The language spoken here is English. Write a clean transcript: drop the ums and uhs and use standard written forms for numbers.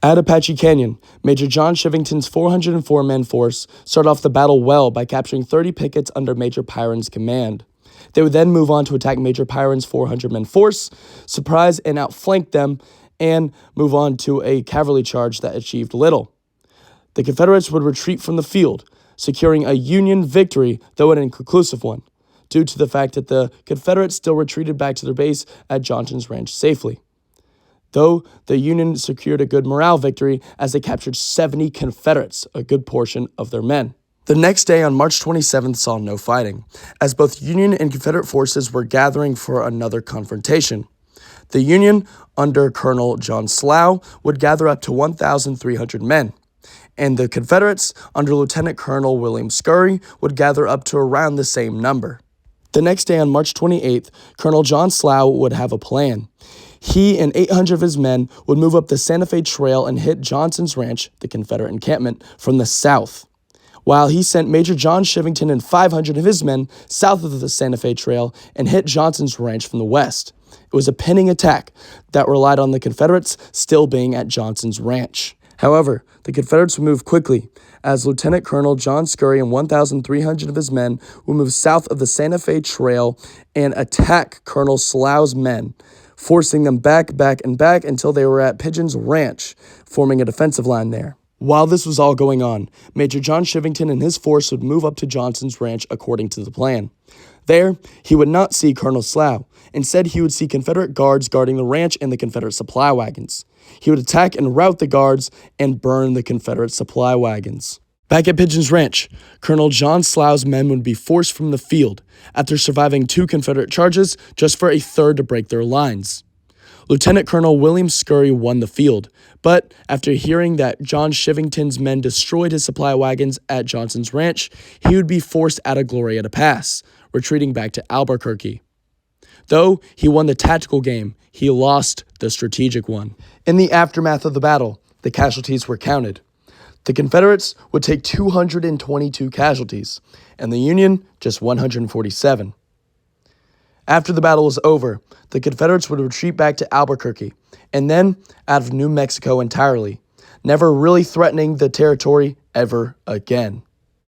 At Apache Canyon, Major John Chivington's 404-man force started off the battle well by capturing 30 pickets under Major Pyron's command. They would then move on to attack Major Pyron's 400-man force, surprise and outflank them, and move on to a cavalry charge that achieved little. The Confederates would retreat from the field, securing a Union victory, though an inconclusive one, due to the fact that the Confederates still retreated back to their base at Johnson's Ranch safely. Though the Union secured a good morale victory as they captured 70 Confederates, a good portion of their men. The next day on March 27th saw no fighting, as both Union and Confederate forces were gathering for another confrontation. The Union, under Colonel John Slough, would gather up to 1,300 men, and the Confederates, under Lieutenant Colonel William Scurry, would gather up to around the same number. The next day on March 28th, Colonel John Slough would have a plan. He and 800 of his men would move up the Santa Fe Trail and hit Johnson's Ranch, the Confederate encampment, from the south, while he sent Major John Chivington and 500 of his men south of the Santa Fe Trail and hit Johnson's Ranch from the west. It was a pinning attack that relied on the Confederates still being at Johnson's Ranch. However, the Confederates would move quickly, as Lieutenant Colonel John Scurry and 1,300 of his men would move south of the Santa Fe Trail and attack Colonel Slough's men, forcing them back until they were at Pigeon's Ranch, forming a defensive line there. While this was all going on, Major John Chivington and his force would move up to Johnson's Ranch according to the plan. There, he would not see Colonel Slough. Instead, he would see Confederate guards guarding the ranch and the Confederate supply wagons. He would attack and rout the guards and burn the Confederate supply wagons. Back at Pigeon's Ranch, Colonel John Slough's men would be forced from the field after surviving 2 Confederate charges just for a third to break their lines. Lieutenant Colonel William Scurry won the field, but after hearing that John Chivington's men destroyed his supply wagons at Johnson's Ranch, he would be forced out of Glorieta Pass, retreating back to Albuquerque. Though he won the tactical game, he lost the strategic one. In the aftermath of the battle, the casualties were counted. The Confederates would take 222 casualties, and the Union just 147. After the battle was over, the Confederates would retreat back to Albuquerque, and then out of New Mexico entirely, never really threatening the territory ever again.